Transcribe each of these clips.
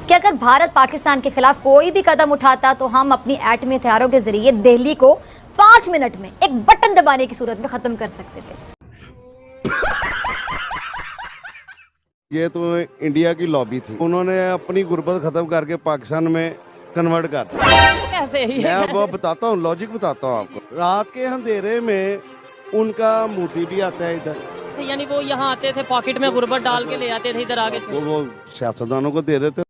कि अगर भारत पाकिस्तान के खिलाफ कोई भी कदम उठाता तो हम अपनी एटमी हथियारों के जरिए दिल्ली को 5 मिनट में एक बटन दबाने की सूरत में खत्म कर सकते थे। ये तो इंडिया की लॉबी थी, उन्होंने अपनी गुर्बत खत्म करके पाकिस्तान में कन्वर्ट कर दिया। मैं वो बताता हूँ, लॉजिक बताता हूँ आपको। रात के अंधेरे में उनका मोदी भी आता है इधर, यानी वो यहाँ आते थे, पॉकेट में गुर्बत डाल के ले आते थे इधर आगे। वो सियासतदानों को दे रहे थे।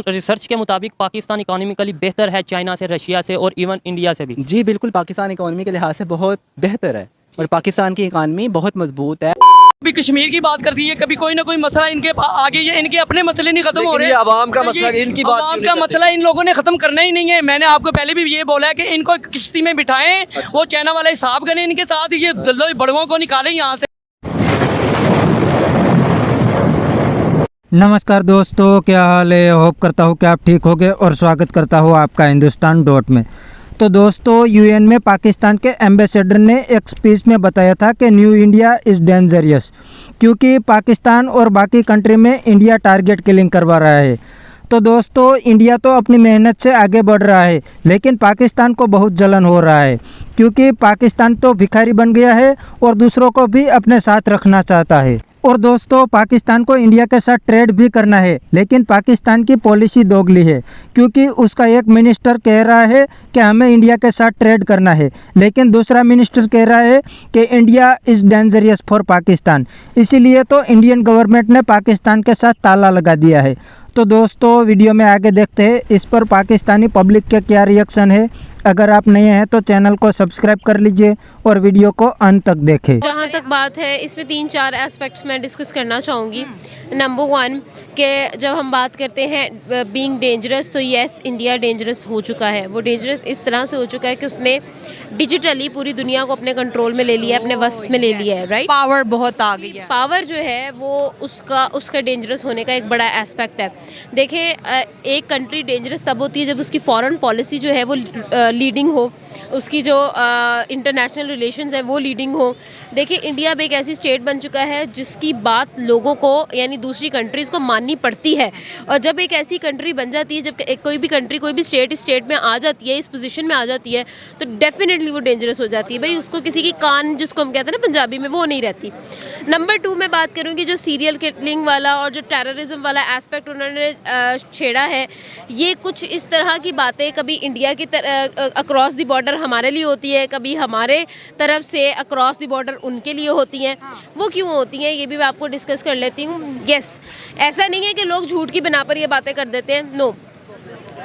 रिसर्च के मुताबिक पाकिस्तान इकोनॉमिकली बेहतर है चाइना से, रशिया से और इवन इंडिया से भी। जी बिल्कुल, पाकिस्तान इकोनॉमी के लिहाज से बहुत बेहतर है और पाकिस्तान की इकोनॉमी बहुत मजबूत है। कभी कश्मीर की बात करती है, कभी कोई ना कोई मसला इनके आगे, ये इनके अपने मसले नहीं खत्म हो रहे। आवाम का मसला, इनकी बात आवाम का मसला इन लोगों ने खत्म करना ही नहीं है। मैंने आपको पहले भी ये बोला है कि इनको किश्ती में बिठाएं, वो चाइना वाला हिसाब करें इनके साथ, ये बड़ुओं को निकालें यहाँ से। नमस्कार दोस्तों, क्या हाल है? होप करता हूँ कि आप ठीक होंगे और स्वागत करता हूँ आपका हिंदुस्तान डॉट में। तो दोस्तों, यूएन में पाकिस्तान के एम्बेसडर ने एक स्पीच में बताया था कि न्यू इंडिया इज़ डेंजरियस, क्योंकि पाकिस्तान और बाकी कंट्री में इंडिया टारगेट किलिंग करवा रहा है। तो दोस्तों, इंडिया तो अपनी मेहनत से आगे बढ़ रहा है, लेकिन पाकिस्तान को बहुत जलन हो रहा है, क्योंकि पाकिस्तान तो भिखारी बन गया है और दूसरों को भी अपने साथ रखना चाहता है। और दोस्तों, पाकिस्तान को इंडिया के साथ ट्रेड भी करना है, लेकिन पाकिस्तान की पॉलिसी दोगली है, क्योंकि उसका एक मिनिस्टर कह रहा है कि हमें इंडिया के साथ ट्रेड करना है, लेकिन दूसरा मिनिस्टर कह रहा है कि India is dangerous for Pakistan. इसीलिए तो इंडियन गवर्नमेंट ने पाकिस्तान के साथ ताला लगा दिया है। तो दोस्तों, वीडियो में आगे देखते हैं इस पर पाकिस्तानी पब्लिक के क्या रिएक्शन है। अगर आप नए हैं तो चैनल को सब्सक्राइब कर लीजिए और वीडियो को अंत तक देखें। जहाँ तक बात है, इसमें 3-4 एस्पेक्ट्स मैं डिस्कस करना चाहूँगी। नंबर 1 कि जब हम बात करते हैं बीइंग डेंजरस, तो यस, इंडिया डेंजरस हो चुका है। वो डेंजरस इस तरह से हो चुका है कि उसने डिजिटली पूरी दुनिया को अपने कंट्रोल में ले लिया है, अपने वश में ले लिया है। राइट, पावर बहुत आ गई है। पावर जो है वो उसका डेंजरस होने का एक बड़ा एस्पेक्ट है। देखिए, एक कंट्री डेंजरस तब होती है जब उसकी फॉरेन पॉलिसी जो है वो लीडिंग हो, उसकी जो इंटरनेशनल रिलेशंस है वो लीडिंग हो। देखिए, इंडिया भी एक ऐसी स्टेट बन चुका है जिसकी बात लोगों को, यानी दूसरी कंट्रीज़ को माननी पड़ती है। और जब एक ऐसी कंट्री बन जाती है, जब कोई भी कंट्री, कोई भी स्टेट इस स्टेट में आ जाती है, इस पोजीशन में आ जाती है, तो डेफिनेटली वो डेंजरस हो जाती है। भाई, उसको किसी की कान, जिसको हम कहते हैं ना पंजाबी में, वो नहीं रहती। नंबर 2 मैं बात करूँगी, जो सीरियल किलिंग वाला और जो टेररिज्म वाला एस्पेक्ट उन्होंने छेड़ा है, ये कुछ इस तरह की बातें कभी इंडिया की अक्रॉस द बॉर्डर हमारे लिए होती है, कभी हमारे तरफ से अक्रॉस द बॉर्डर उनके लिए होती हैं। वो क्यों होती हैं, ये भी मैं आपको डिस्कस कर लेती हूँ। यस, ऐसा नहीं है कि लोग झूठ की बिना पर ये बातें कर देते हैं, नो।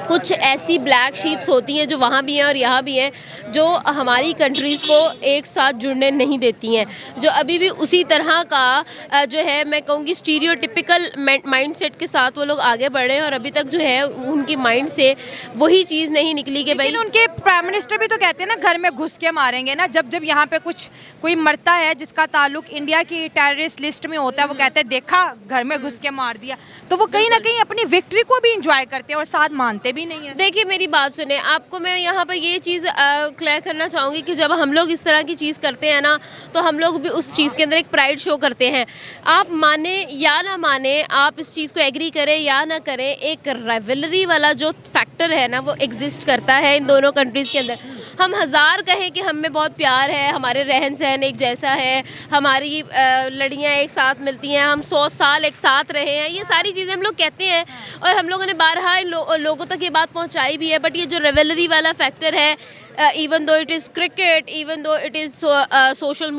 कुछ ऐसी ब्लैक शीप्स होती हैं जो वहाँ भी हैं और यहाँ भी हैं, जो हमारी कंट्रीज़ को एक साथ जुड़ने नहीं देती हैं, जो अभी भी उसी तरह का जो है, मैं कहूँगी स्टीरियोटिपिकल माइंडसेट के साथ वो लोग आगे बढ़े हैं। और अभी तक जो है उनकी माइंड से वही चीज़ नहीं निकली कि भाई, उनके प्राइम मिनिस्टर भी तो कहते हैं ना, घर में घुस के मारेंगे ना। जब यहाँ पे कोई मरता है जिसका ताल्लुक इंडिया की टेररिस्ट लिस्ट में होता है, वो कहते हैं देखा, घर में घुस के मार दिया। तो वो कहीं ना कहीं अपनी विक्ट्री को भी इंजॉय करते हैं और साथ मानते भी नहीं है। देखिए, मेरी बात सुने, आपको मैं यहाँ पर ये चीज़ क्लियर करना चाहूँगी कि जब हम लोग इस तरह की चीज़ करते हैं ना, तो हम लोग भी उस चीज़ के अंदर एक प्राइड शो करते हैं। आप माने या ना माने, आप इस चीज़ को एग्री करें या ना करें, एक राइवलरी वाला जो फैक्टर है ना, वो एग्जिस्ट करता है इन दोनों कंट्रीज़ के अंदर। हम हज़ार कहें कि हम में बहुत प्यार है, हमारे रहन सहन एक जैसा है, हमारी लड़ियाँ एक साथ मिलती हैं, हम 100 साल एक साथ रहे हैं, ये सारी चीज़ें हम लोग कहते हैं और हम लोगों ने बारहा लोगों तक ये बात पहुंचाई भी है। बट ये जो रिवेलरी वाला फैक्टर है, even though it is cricket, even though it is social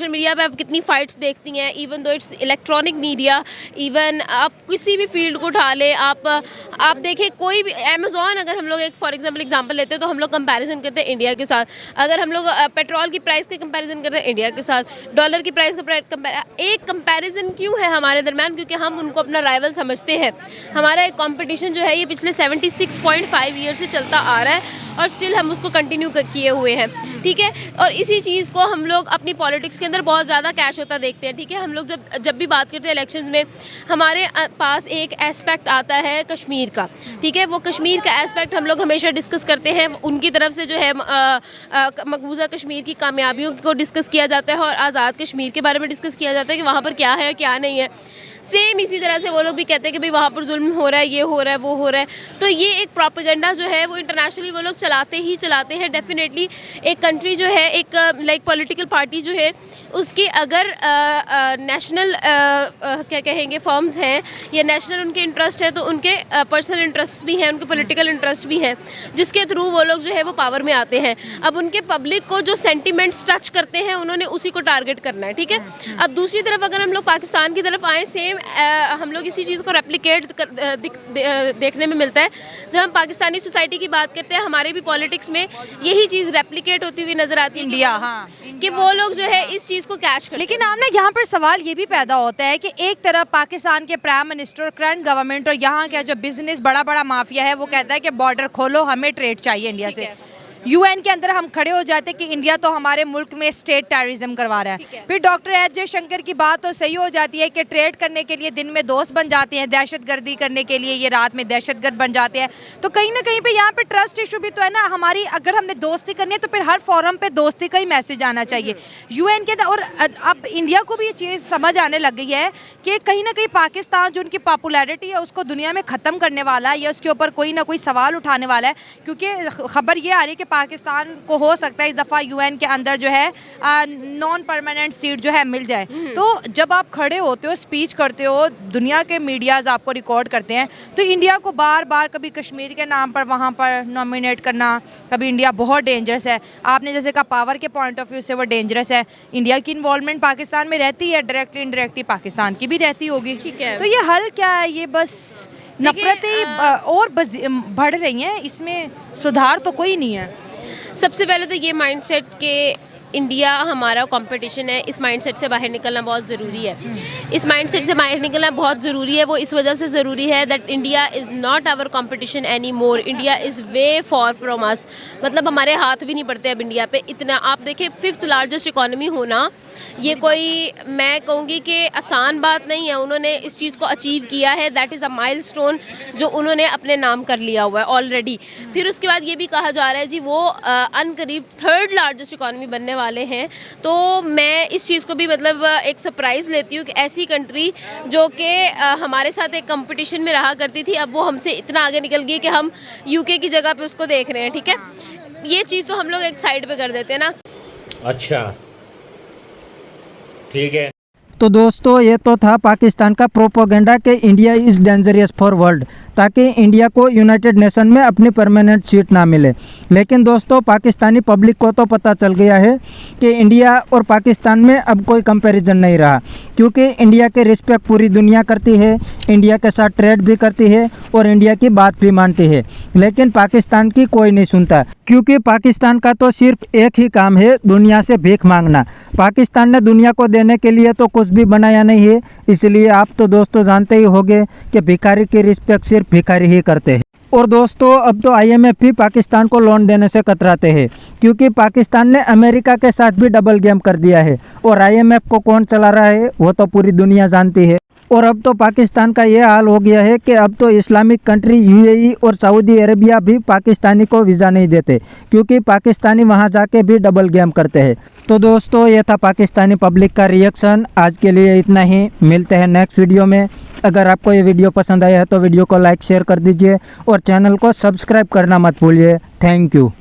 media पे आप कितनी फाइट्स देखती हैं, even though it's electronic media, even आप किसी भी फील्ड को उठा लें, आप देखें, कोई भी अमेज़ॉन, अगर हम लोग एक फॉर एग्जांपल लेते हैं, तो हम लोग कंपैरिजन करते हैं इंडिया के साथ। अगर हम लोग पेट्रोल की प्राइस के कंपैरिजन करते हैं इंडिया के साथ, डॉलर की प्राइस का एक कंपैरिजन क्यों है हमारे दरम्यान? क्योंकि हम उनको अपना राइवल समझते हैं। हमारा एक कॉम्पिटिशन जो है ये पिछले 76.5 ईयर से चलता आ रहा है और स्टिल हम उसको कंटिन्यू किए हुए हैं, ठीक है। और इसी चीज़ को हम लोग अपनी पॉलिटिक्स के अंदर बहुत ज़्यादा कैश होता देखते हैं, ठीक है। हम लोग जब भी बात करते हैं इलेक्शंस में, हमारे पास एक एस्पेक्ट आता है कश्मीर का, ठीक है। वो कश्मीर का एस्पेक्ट हम लोग हमेशा डिस्कस करते हैं, उनकी तरफ से जो है मकबूजा कश्मीर की कामयाबियों को डिस्कस किया जाता है और आज़ाद कश्मीर के बारे में डिस्कस किया जाता है कि वहाँ पर क्या है क्या नहीं है। सेम इसी तरह से वो लोग भी कहते हैं कि भाई वहाँ पर जुल्म हो रहा है, ये हो रहा है, वो हो रहा है। तो ये एक प्रोपेगेंडा जो है वो इंटरनेशनली वो लोग चलाते हैं। डेफिनेटली एक कंट्री जो है, एक लाइक पॉलिटिकल पार्टी जो है, उसकी अगर नेशनल क्या कहेंगे फर्म्स हैं या नेशनल उनके इंटरेस्ट है, तो उनके पर्सनल इंटरेस्ट भी हैं, उनके पॉलिटिकल इंटरेस्ट भी हैं, जिसके थ्रू वो लोग जो है वो पावर में आते हैं। अब उनके पब्लिक को जो सेंटिमेंट्स टच करते हैं उन्होंने उसी को टारगेट करना है, ठीक है। अब दूसरी तरफ अगर हम लोग पाकिस्तान की तरफ आए, सेम हम लोग इसी चीज़ को रेप्लिकेट देखने में मिलता है। जब हम पाकिस्तानी सोसाइटी की बात करते हैं, हमारे भी पॉलिटिक्स में यही चीज़ रेप्लिकेट होती हुई नजर आती है इंडिया, कि वो लोग जो है इस चीज़ को कैच करते हैं। लेकिन आमना यहाँ पर सवाल ये भी पैदा होता है कि एक तरफ पाकिस्तान के प्राइम मिनिस्टर, करंट गवर्नमेंट और यहाँ का जो बिजनेस बड़ा माफिया है वो कहता है कि बॉर्डर खोलो, हमें ट्रेड चाहिए इंडिया से। यूएन के अंदर हम खड़े हो जाते कि इंडिया तो हमारे मुल्क में स्टेट टेररिज्म करवा रहा है। फिर डॉक्टर एस जयशंकर की बात तो सही हो जाती है कि ट्रेड करने के लिए दिन में दोस्त बन जाते हैं, दहशतगर्दी करने के लिए ये रात में दहशतगर्द बन जाते हैं। तो कहीं ना कहीं पे यहाँ पे ट्रस्ट इशू भी तो है ना हमारी। अगर हमने दोस्ती करनी है तो फिर हर फोरम पे दोस्ती का ही मैसेज आना चाहिए यूएन के। और अब इंडिया को भी ये चीज़ समझ आने लग गई है कि कहीं ना कहीं पाकिस्तान जो उनकी पॉपुलैरिटी है उसको दुनिया में ख़त्म करने वाला है या उसके ऊपर कोई ना कोई सवाल उठाने वाला है। क्योंकि खबर ये आ रही है कि पाकिस्तान को हो सकता है इस दफ़ा यूएन के अंदर जो है नॉन परमानेंट सीट जो है मिल जाए। तो जब आप खड़े होते हो, स्पीच करते हो, दुनिया के मीडियाज आपको रिकॉर्ड करते हैं, तो इंडिया को बार बार कभी कश्मीर के नाम पर वहाँ पर नॉमिनेट करना, कभी इंडिया बहुत डेंजरस है। आपने जैसे कहा पावर के पॉइंट ऑफ व्यू से वो डेंजरस है। इंडिया की इन्वॉल्वमेंट पाकिस्तान में रहती है, डायरेक्टली इनडायरेक्टली पाकिस्तान की भी रहती होगी। ठीक है। तो ये हल क्या है? ये बस नफरतें और बढ़ रही हैं, इसमें सुधार तो कोई नहीं है। सबसे पहले तो ये माइंडसेट के इंडिया हमारा कंपटीशन है, इस माइंडसेट से बाहर निकलना बहुत ज़रूरी है। इस माइंडसेट से बाहर निकलना बहुत ज़रूरी है। वो इस वजह से ज़रूरी है that India is not our competition any more. India is way far from us. मतलब हमारे हाथ भी नहीं पड़ते अब इंडिया पे। इतना आप देखें, 5th लार्जेस्ट इकॉनमी होना ये कोई, मैं कहूँगी कि आसान बात नहीं है। उन्होंने इस चीज़ को अचीव किया है। दैट इज़ अ माइलस्टोन जो उन्होंने अपने नाम कर लिया हुआ है ऑलरेडी। फिर उसके बाद ये भी कहा जा रहा है जी वो अनकरीब 3rd लार्जेस्ट इकॉनमी बनने वाले हैं। तो मैं इस चीज़ को भी मतलब एक सरप्राइज़ लेती हूँ कि ऐसी कंट्री जो कि हमारे साथ एक कंपटीशन में रहा करती थी, अब वो हमसे इतना आगे निकल गई कि हम यूके की जगह पे उसको देख रहे हैं। ठीक है, ये चीज़ तो हम लोग एक साइड पे कर देते हैं ना। अच्छा, ठीक है। तो दोस्तों ये तो था पाकिस्तान का प्रोपोगेंडा कि India is dangerous for world, ताकि इंडिया को यूनाइटेड नेशन में अपनी परमानेंट सीट ना मिले। लेकिन दोस्तों पाकिस्तानी पब्लिक को तो पता चल गया है कि इंडिया और पाकिस्तान में अब कोई कंपैरिजन नहीं रहा, क्योंकि इंडिया के रिस्पेक्ट पूरी दुनिया करती है, इंडिया के साथ ट्रेड भी करती है और इंडिया की बात भी मानती है। लेकिन पाकिस्तान की कोई नहीं सुनता, क्योंकि पाकिस्तान का तो सिर्फ एक ही काम है, दुनिया से भीख मांगना। पाकिस्तान ने दुनिया को देने के लिए तो कुछ भी बनाया नहीं है। इसलिए आप तो दोस्तों जानते ही होंगे कि भिखारी की रिस्पेक्ट सिर्फ भिखारी ही करते हैं। और दोस्तों अब तो IMF भी पाकिस्तान को लोन देने से कतराते हैं, क्योंकि पाकिस्तान ने अमेरिका के साथ भी डबल गेम कर दिया है। और IMF को कौन चला रहा है वो तो पूरी दुनिया जानती है। और अब तो पाकिस्तान का ये हाल हो गया है कि अब तो इस्लामिक कंट्री UAE और सऊदी अरेबिया भी पाकिस्तानी को वीज़ा नहीं देते, क्योंकि पाकिस्तानी वहाँ जाके भी डबल गेम करते हैं। तो दोस्तों ये था पाकिस्तानी पब्लिक का रिएक्शन। आज के लिए इतना ही, मिलते हैं नेक्स्ट वीडियो में। अगर आपको ये वीडियो पसंद आया है तो वीडियो को लाइक शेयर कर दीजिए और चैनल को सब्सक्राइब करना मत भूलिए। Thank you.